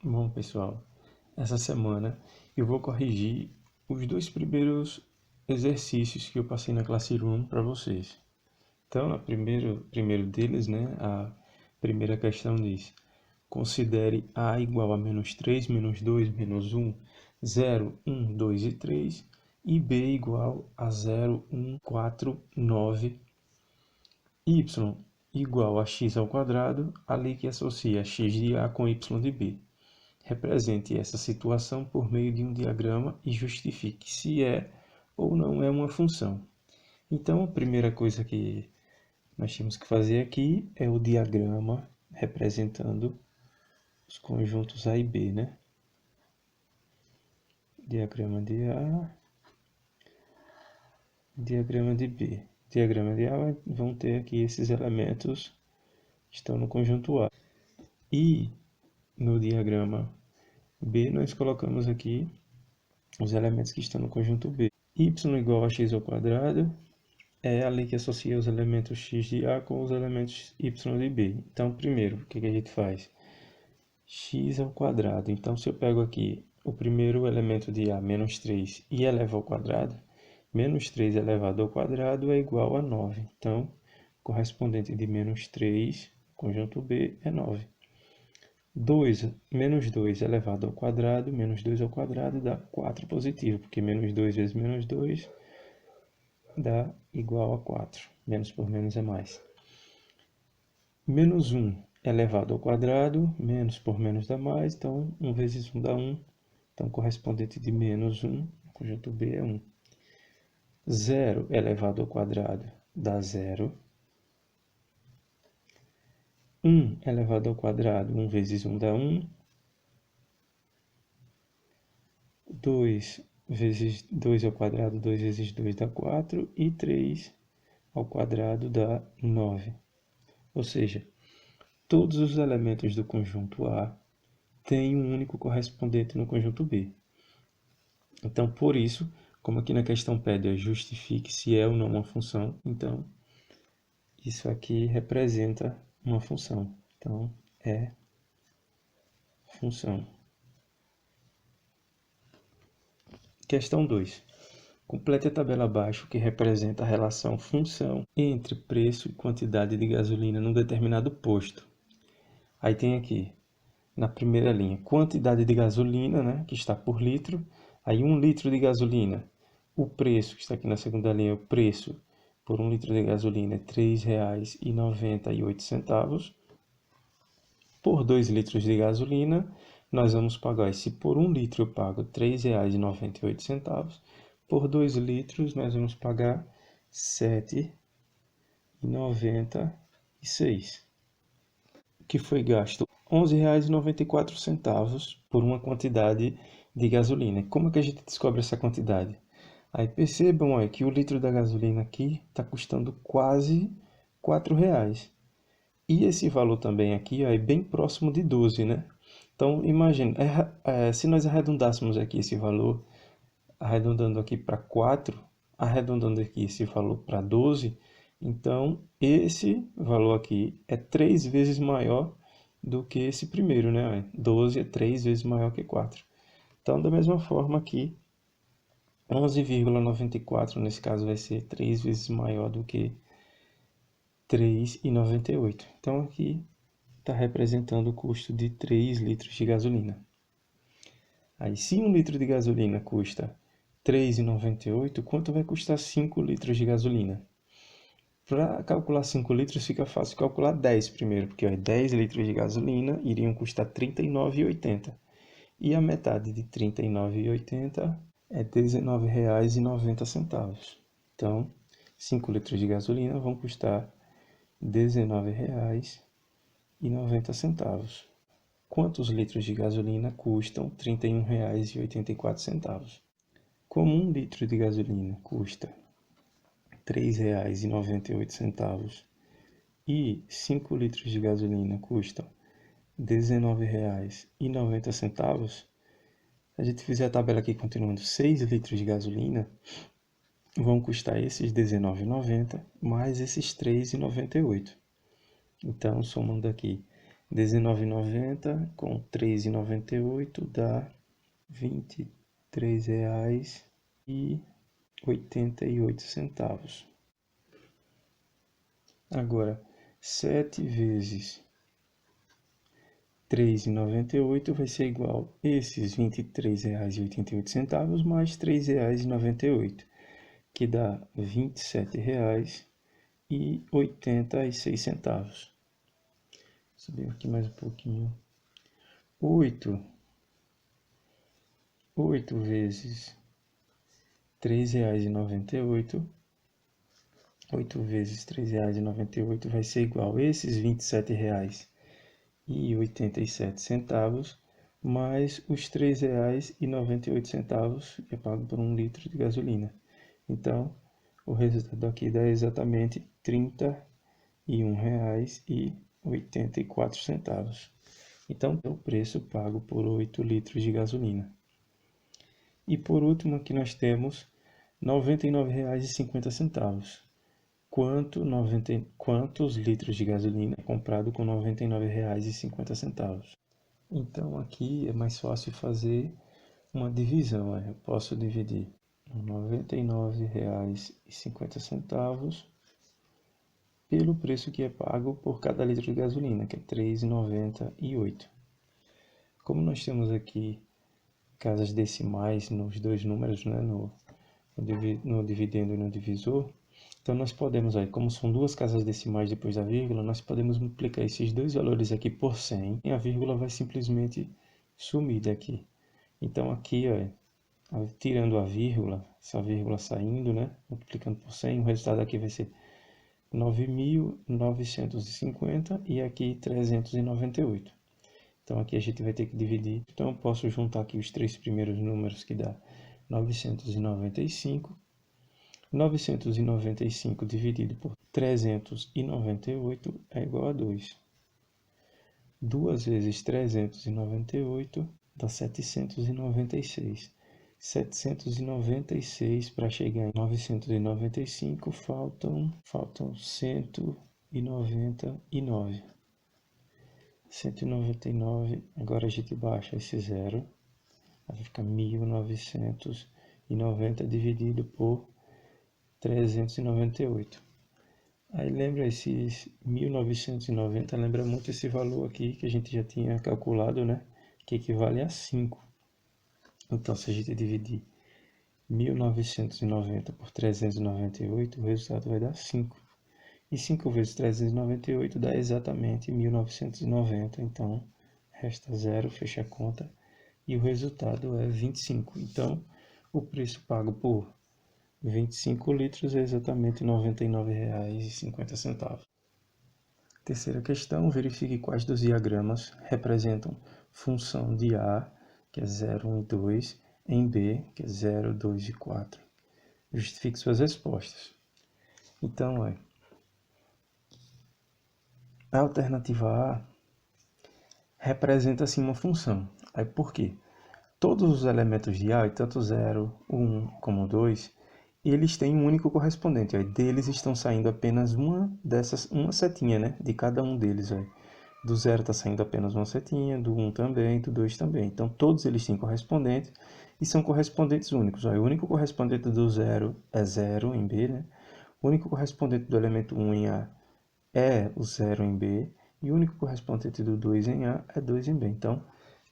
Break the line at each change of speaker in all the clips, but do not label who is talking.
Bom, pessoal, essa semana eu vou corrigir os dois primeiros exercícios que eu passei na Classroom para vocês. Então, no primeiro deles, né, a primeira questão diz: considere A igual a menos 3, menos 2, menos 1, 0, 1, 2 e 3, e B igual a 0, 1, 4, 9, y igual a x ao quadrado, a lei que associa x de A com y de B. Represente essa situação por meio de um diagrama e justifique se é ou não é uma função. Então, a primeira coisa que nós temos que fazer aqui é o diagrama representando os conjuntos A e B, né? Diagrama de A, diagrama de B. Diagrama de A vão ter aqui esses elementos que estão no conjunto A. E no diagrama B nós colocamos aqui os elementos que estão no conjunto B. Y igual a x ao quadrado é a lei que associa os elementos x de A com os elementos y de B. Então, primeiro, o que a gente faz? X ao quadrado. Então, se eu pego aqui o primeiro elemento de A, menos 3, e elevo ao quadrado, menos 3 elevado ao quadrado é igual a 9. Então, correspondente de menos 3, conjunto B, é 9. Menos 2 elevado ao quadrado, menos 2 ao quadrado dá 4 positivo, porque menos 2 vezes menos 2 dá igual a 4. Menos por menos é mais. Menos 1 elevado ao quadrado, menos por menos dá mais, então 1 vezes 1 dá 1. Então, correspondente de menos 1, conjunto B é 1. 0 elevado ao quadrado dá 0. 1 elevado ao quadrado, 1 vezes 1 dá 1. 2 vezes 2 ao quadrado, 2 vezes 2 dá 4. E 3 ao quadrado dá 9. Ou seja, todos os elementos do conjunto A têm um único correspondente no conjunto B. Então, por isso, como aqui na questão pede, justifique se é ou não uma função, então isso aqui representa uma função. Então, é função. Questão 2. Complete a tabela abaixo que representa a relação função entre preço e quantidade de gasolina num determinado posto. Aí tem aqui, na primeira linha, quantidade de gasolina, né, que está por litro. Aí 1 litro de gasolina. O preço, que está aqui na segunda linha, o preço por 1 litro de gasolina é R$ 3,98. Por 2 litros de gasolina, nós vamos pagar, se por 1 litro eu pago R$ 3,98, por 2 litros nós vamos pagar R$ 7,96. Que foi gasto R$ 11,94 por uma quantidade de gasolina. Como é que a gente descobre essa quantidade? Aí percebam que o litro da gasolina aqui está custando quase R$ 4,00. E esse valor também aqui é bem próximo de 12, né? Então, imagine, se nós arredondássemos aqui esse valor, arredondando aqui para 4, arredondando aqui esse valor para 12, então esse valor aqui é 3 vezes maior do que esse primeiro, né? 12 é 3 vezes maior que 4. Então, da mesma forma aqui, 11,94 nesse caso vai ser 3 vezes maior do que 3,98. Então, aqui está representando o custo de 3 litros de gasolina. Aí, se 1 litro de gasolina custa R$ 3,98, quanto vai custar 5 litros de gasolina? Para calcular 5 litros, fica fácil calcular 10 primeiro, porque 10 litros de gasolina iriam custar R$ 39,80. E a metade de R$ 39,80 é R$ 19,90. Então, 5 litros de gasolina vão custar R$ 19,90. Quantos litros de gasolina custam R$ 31,84? Como 1 litro de gasolina custa R$ 3,98 e 5 litros de gasolina custam R$ 19,90, se a gente fizer a tabela aqui continuando, 6 litros de gasolina vão custar esses R$ 19,90 mais esses R$ 3,98. Então, somando aqui R$19,90 com R$3,98 dá R$23,88. Agora, 7 vezes R$3,98 vai ser igual a esses R$23,88 mais R$3,98, que dá R$27,86. Subir aqui mais um pouquinho. 8 vezes R$3,98. 8 vezes R$3,98 vai ser igual a esses R$27,87 mais os R$3,98 que é pago por 1 litro de gasolina. Então, o resultado aqui dá exatamente R$31,84. Então, é o preço pago por 8 litros de gasolina. E por último, aqui nós temos R$99,50. Quantos litros de gasolina é comprado com R$99,50? Então, aqui é mais fácil fazer uma divisão. Eu posso dividir R$99,50 pelo preço que é pago por cada litro de gasolina, que é R$3,98. Como nós temos aqui casas decimais nos dois números, né, no dividendo e no divisor, então nós podemos, aí, como são duas casas decimais depois da vírgula, nós podemos multiplicar esses dois valores aqui por 100 e a vírgula vai simplesmente sumir daqui. Então aqui, ó, tirando a vírgula, essa vírgula saindo, né, multiplicando por 100, o resultado aqui vai ser 9.950 e aqui 398. Então aqui a gente vai ter que dividir. Então eu posso juntar aqui os três primeiros números que dá 995. 995 dividido por 398 é igual a 2. 2 vezes 398 dá 796. 796 para chegar em 995 faltam 199. 199, agora a gente baixa esse zero, vai ficar 1990 dividido por 398. Aí lembra esses 1990, lembra muito esse valor aqui que a gente já tinha calculado, né? Que equivale a 5. Então, se a gente dividir 1990 por 398, o resultado vai dar 5. E 5 vezes 398 dá exatamente 1990. Então, resta 0, fecha a conta. E o resultado é 25. Então, o preço pago por 25 litros é exatamente R$ 99,50. Terceira questão, verifique quais dos diagramas representam função de A, que é 0, 1 e 2, em B, que é 0, 2 e 4. Justifique suas respostas. Então, a alternativa A representa assim uma função. Aí por quê? Todos os elementos de A, tanto 0, 1 como 2, eles têm um único correspondente. Aí deles estão saindo apenas uma setinha, né? De cada um deles. Aí. Do 0 está saindo apenas uma setinha, do 1 também, do 2 também. Então todos eles têm correspondente e são correspondentes únicos. Aí, o único correspondente do 0 é 0 em B, né? O único correspondente do elemento 1 em A é o 0 em B. E o único correspondente do 2 em A é 2 em B. Então,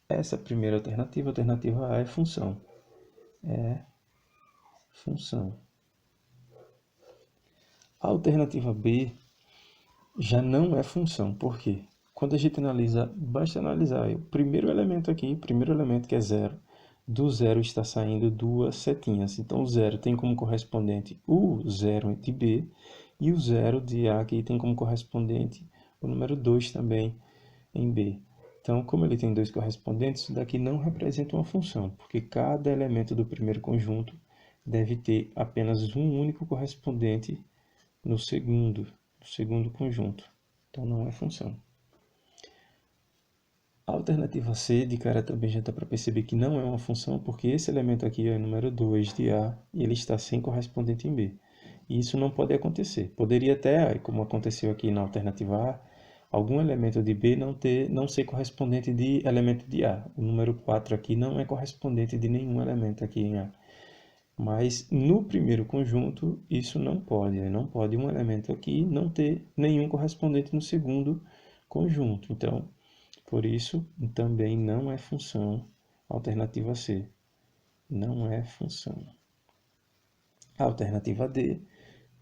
essa primeira alternativa, a alternativa A é função. Função. A alternativa B já não é função. Por quê? Quando a gente analisa, basta analisar o primeiro elemento aqui, o primeiro elemento que é 0. Do 0 está saindo duas setinhas. Então, o 0 tem como correspondente o 0 de B. E o 0 de A aqui tem como correspondente o número 2 também em B. Então, como ele tem dois correspondentes, isso daqui não representa uma função, porque cada elemento do primeiro conjunto deve ter apenas um único correspondente no segundo conjunto. Então, não é função. A alternativa C, de cara, também já dá para perceber que não é uma função, porque esse elemento aqui é o número 2 de A e ele está sem correspondente em B. E isso não pode acontecer. Poderia até, como aconteceu aqui na alternativa A, algum elemento de B não ser correspondente de elemento de A. O número 4 aqui não é correspondente de nenhum elemento aqui em A. Mas no primeiro conjunto, isso não pode. Não pode um elemento aqui não ter nenhum correspondente no segundo conjunto. Então, por isso, também não é função. Alternativa C. Não é função. A alternativa D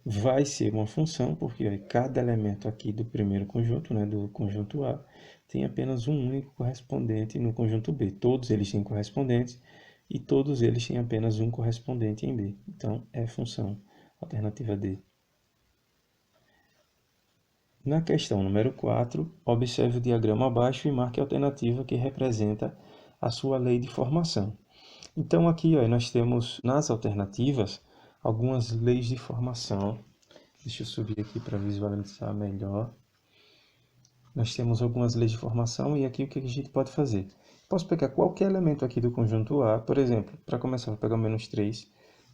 vai ser uma função, porque ó, cada elemento aqui do primeiro conjunto, né, do conjunto A, tem apenas um único correspondente no conjunto B. Todos eles têm correspondentes e todos eles têm apenas um correspondente em B. Então, é função. Alternativa D. Na questão número 4, observe o diagrama abaixo e marque a alternativa que representa a sua lei de formação. Então, aqui ó, nós temos nas alternativas algumas leis de formação. Deixa eu subir aqui para visualizar melhor. Nós temos algumas leis de formação e aqui o que a gente pode fazer? Posso pegar qualquer elemento aqui do conjunto A, por exemplo, para começar, vou pegar o menos 3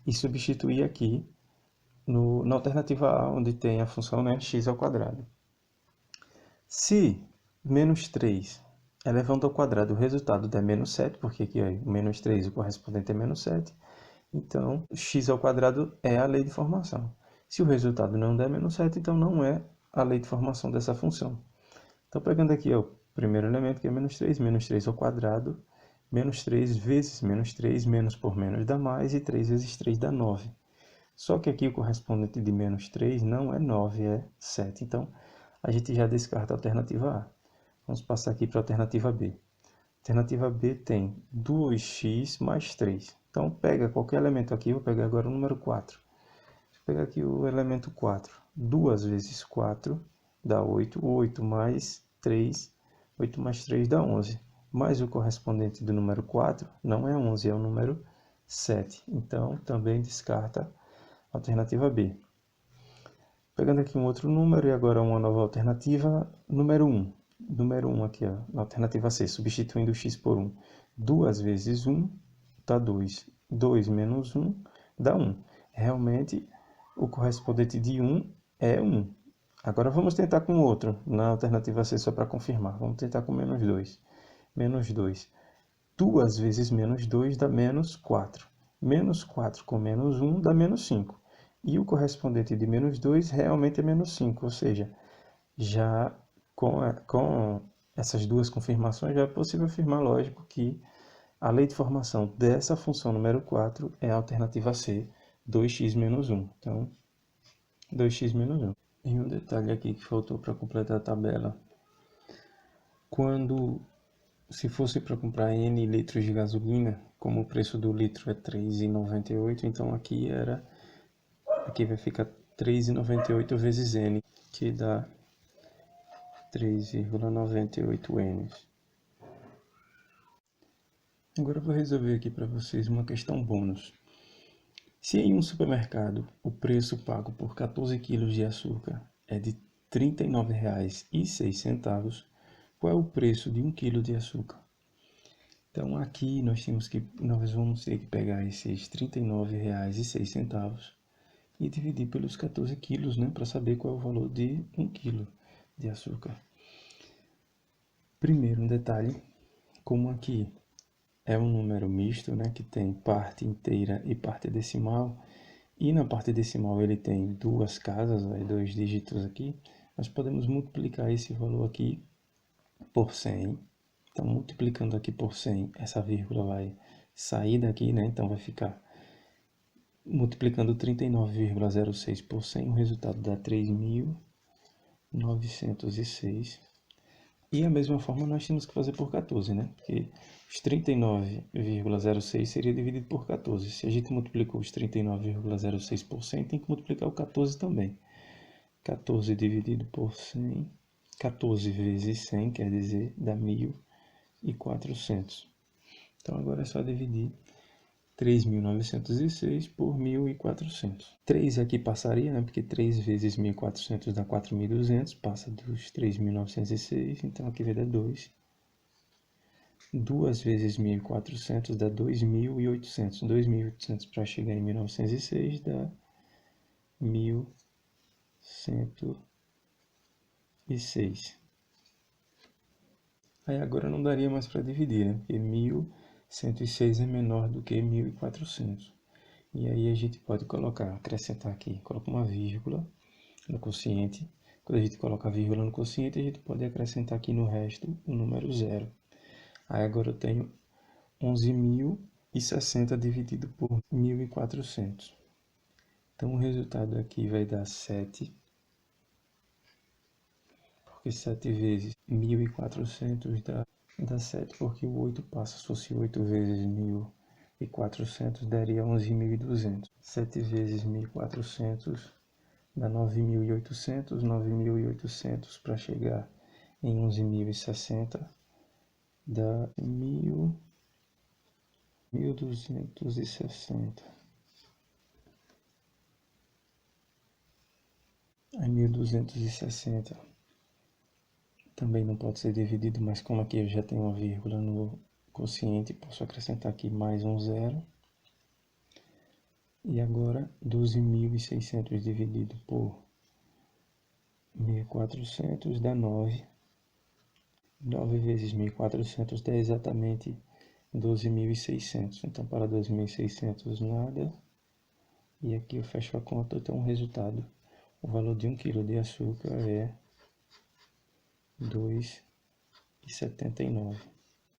e substituir aqui na alternativa A, onde tem a função, né, x ao quadrado. Se menos 3 elevando ao quadrado o resultado der menos 7, porque aqui ó, o menos 3 o correspondente é menos 7, então x ao quadrado é a lei de formação. Se o resultado não der menos 7, então não é a lei de formação dessa função. Então, pegando aqui ó, o primeiro elemento, que é menos 3 ao quadrado, menos 3 vezes menos 3, menos por menos dá mais, e 3 vezes 3 dá 9. Só que aqui o correspondente de menos 3 não é 9, é 7. Então, a gente já descarta a alternativa A. Vamos passar aqui para a alternativa B. A alternativa B tem 2x mais 3. Então, pega qualquer elemento aqui, vou pegar agora o número 4. Vou pegar aqui o elemento 4. 2 vezes 4 dá 8. 8 mais 3, 8 mais 3 dá 11. Mas o correspondente do número 4 não é 11, é o número 7. Então, também descarta a alternativa B. Pegando aqui um outro número e agora uma nova alternativa, número 1. Número 1 aqui, ó, na alternativa C, substituindo o x por 1. 2 vezes 1 dá 2. 2 menos 1 dá 1. Realmente, o correspondente de 1 é 1. Agora vamos tentar com outro, na alternativa C, só para confirmar. Vamos tentar com menos 2. Menos 2. 2 vezes menos 2 dá menos 4. Menos 4 com menos 1 dá menos 5. E o correspondente de menos 2 realmente é menos 5, ou seja, já com essas duas confirmações já é possível afirmar, lógico, que a lei de formação dessa função número 4 é a alternativa C, 2x menos 1. Então, 2x menos 1. E um detalhe aqui que faltou para completar a tabela. Se fosse para comprar N litros de gasolina, como o preço do litro é R$ 3,98, então aqui vai ficar 3,98 vezes N, que dá 3,98 N. Agora eu vou resolver aqui para vocês uma questão bônus. Se em um supermercado o preço pago por 14 kg de açúcar é de R$ 39,06, qual é o preço de 1 kg de açúcar? Então aqui nós vamos ter que pegar esses R$ 39,06 e dividir pelos 14 quilos, né, para saber qual é o valor de 1 kg de açúcar. Primeiro, um detalhe, como aqui é um número misto, né, que tem parte inteira e parte decimal, e na parte decimal ele tem duas casas, dois dígitos aqui, nós podemos multiplicar esse valor aqui por 100. Então, multiplicando aqui por 100, essa vírgula vai sair daqui, né? Então, vai ficar multiplicando 39,06 por 100, o resultado dá 3.906. E a mesma forma nós temos que fazer por 14, né? Porque os 39,06 seria dividido por 14. Se a gente multiplicou os 39,06 por 100, tem que multiplicar o 14 também. 14 dividido por 100, 14 vezes 100, quer dizer, dá 1.400. Então agora é só dividir 3.906 por 1.400. 3 aqui passaria, né? Porque 3 vezes 1.400 dá 4.200, passa dos 3.906, então aqui vai dar 2. 2 vezes 1.400 dá 2.800. 2.800 para chegar em 1.906 dá 1.106. Aí agora não daria mais para dividir, né? Porque 1.106 é menor do que 1.400. E aí a gente pode acrescentar aqui, coloca uma vírgula no quociente. Quando a gente coloca a vírgula no quociente, a gente pode acrescentar aqui no resto o número zero. Aí agora eu tenho 11.060 dividido por 1.400. Então o resultado aqui vai dar 7, porque 7 vezes 1.400 dá 7, porque o 8 passa. Se fosse 8 vezes 1.400 daria 11.200. 7 vezes 1.400 dá 9.800. 9.800 para chegar em 11.060 dá 1.260. Aí 1.260 também não pode ser dividido, mas como aqui eu já tenho uma vírgula no quociente, posso acrescentar aqui mais um zero. E agora 12.600 dividido por 1.400 dá 9. 9 vezes 1.400 dá exatamente 12.600. Então para 12.600 nada. E aqui eu fecho a conta, eu tenho um resultado. O valor de 1 kg de açúcar é 2,79.